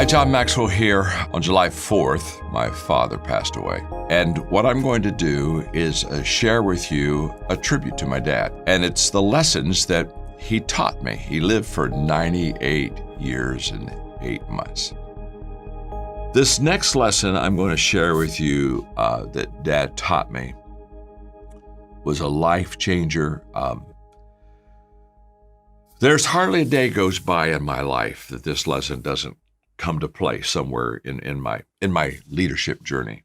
Hi, John Maxwell here. On July 4th, my father passed away. And what I'm going to do is share with you a tribute to my dad. And it's the lessons that he taught me. He lived for 98 years and 8 months. This next lesson I'm going to share with you that Dad taught me was a life changer. There's hardly a day goes by in my life that this lesson doesn't come to play somewhere in my leadership journey,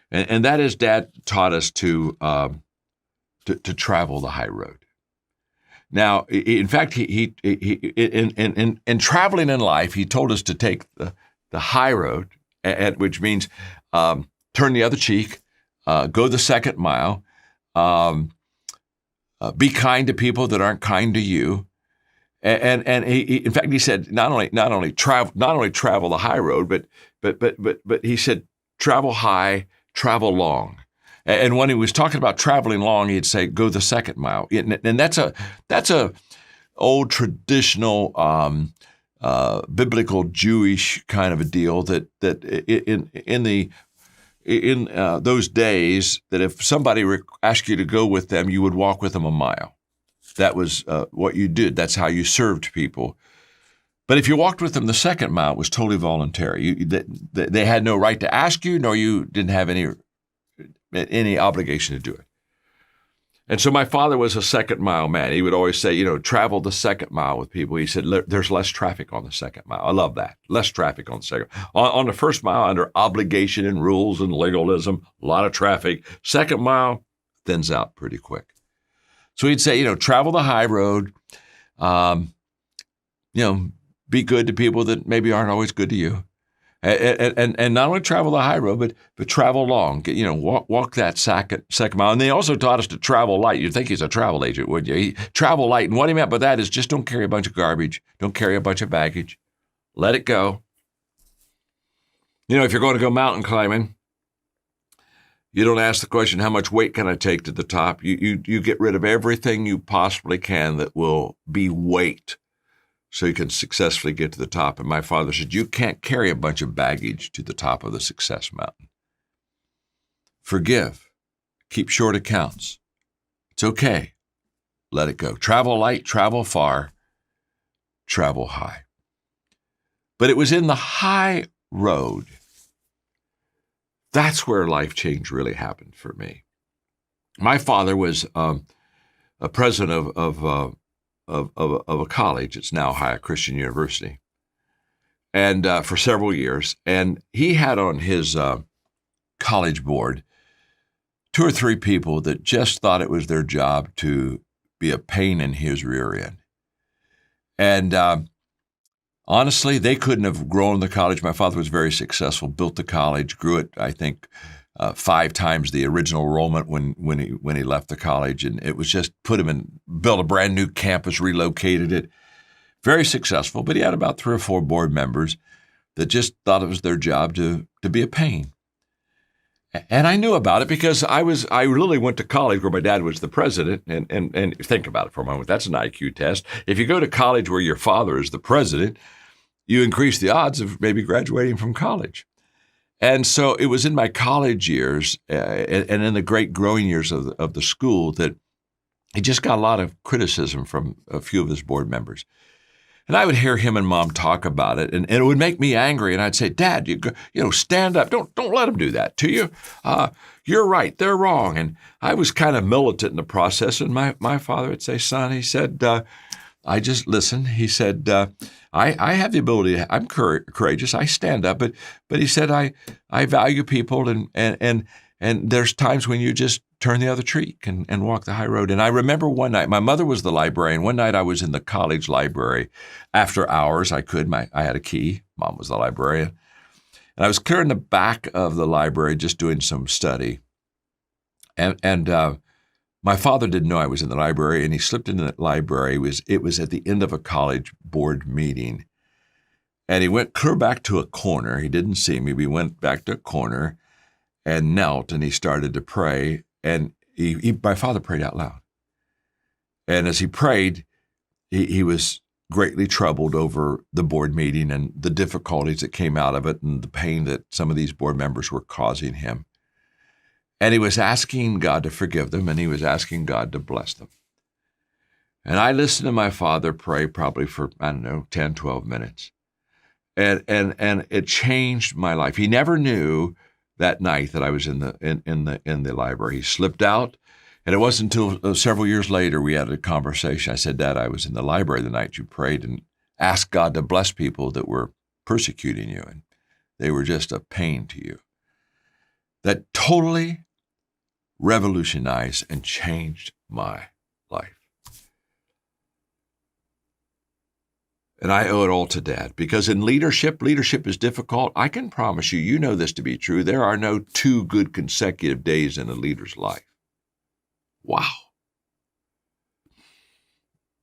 and that is Dad taught us to travel the high road. Now, in fact, he in traveling in life, he told us to take the high road, which means turn the other cheek, go the second mile, be kind to people that aren't kind to you. And he, in fact, he said not only travel the high road, but he said travel high, travel long. And when he was talking about traveling long, he'd say go the second mile. And that's a old traditional biblical Jewish kind of a deal that in those days, that if somebody asked you to go with them, you would walk with them a mile. That was what you did. That's how you served people. But if you walked with them the second mile, it was totally voluntary. They had no right to ask you, nor you didn't have any obligation to do it. And so my father was a second mile man. He would always say, travel the second mile with people. He said, there's less traffic on the second mile. I love that. Less traffic on the second. On the first mile, under obligation and rules and legalism, a lot of traffic. Second mile thins out pretty quick. So he'd say, travel the high road, be good to people that maybe aren't always good to you. And not only travel the high road, but travel long. Walk that second mile. And they also taught us to travel light. You'd think he's a travel agent, wouldn't you? Travel light. And what he meant by that is just don't carry a bunch of garbage. Don't carry a bunch of baggage. Let it go. If you're going to go mountain climbing, you don't ask the question, how much weight can I take to the top? You get rid of everything you possibly can that will be weight so you can successfully get to the top. And my father said, you can't carry a bunch of baggage to the top of the success mountain. Forgive. Keep short accounts. It's okay. Let it go. Travel light, travel far, travel high. But it was in the high road. That's where life change really happened for me. My father was a president of a college. It's now Ohio Christian University, and for several years. And he had on his college board 2 or 3 people that just thought it was their job to be a pain in his rear end. And honestly, they couldn't have grown the college. My father was very successful, built the college, grew it, I think, 5 times the original enrollment when he left the college. And it was just built a brand new campus, relocated it. Very successful, but he had about 3 or 4 board members that just thought it was their job to be a pain. And I knew about it because I really went to college where my dad was the president. And think about it for a moment. That's an IQ test. If you go to college where your father is the president, you increase the odds of maybe graduating from college. And so it was in my college years and in the great growing years of the school that he just got a lot of criticism from a few of his board members. And I would hear him and Mom talk about it, and it would make me angry. And I'd say, Dad, stand up. Don't let them do that to you. You're right. They're wrong. And I was kind of militant in the process. And my father would say, son, he said, I just listen. He said, I have the ability. I'm courageous. I stand up. But he said, I value people, and there's times when you just turn the other cheek and walk the high road. And I remember one night, my mother was the librarian. One night I was in the college library after hours. I had a key. Mom was the librarian. And I was clearing the back of the library, just doing some study. And my father didn't know I was in the library, and he slipped into the library. It was at the end of a college board meeting. And he went clear back to a corner. He didn't see me. We went back to a corner and knelt, and he started to pray. And my father prayed out loud. And as he prayed, he was greatly troubled over the board meeting and the difficulties that came out of it and the pain that some of these board members were causing him. And he was asking God to forgive them, and he was asking God to bless them. And I listened to my father pray probably for, 10, 12 minutes. And it changed my life. He never knew that night that I was in the library. He slipped out, and it wasn't until several years later we had a conversation. I said, Dad, I was in the library the night you prayed and asked God to bless people that were persecuting you, and they were just a pain to you. That totally revolutionized and changed my life. And I owe it all to Dad, because in leadership is difficult. I can promise you, you know this to be true, there are no 2 good consecutive days in a leader's life. Wow.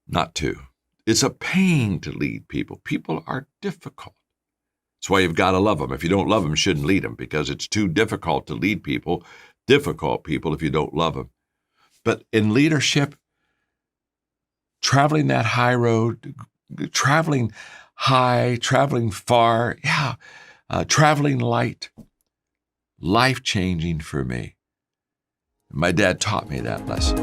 Not 2. It's a pain to lead people. People are difficult. That's why you've got to love them. If you don't love them, you shouldn't lead them, because it's too difficult to lead people, difficult people, if you don't love them. But in leadership, traveling that high road, traveling high, traveling far, traveling light, life-changing for me. My dad taught me that lesson.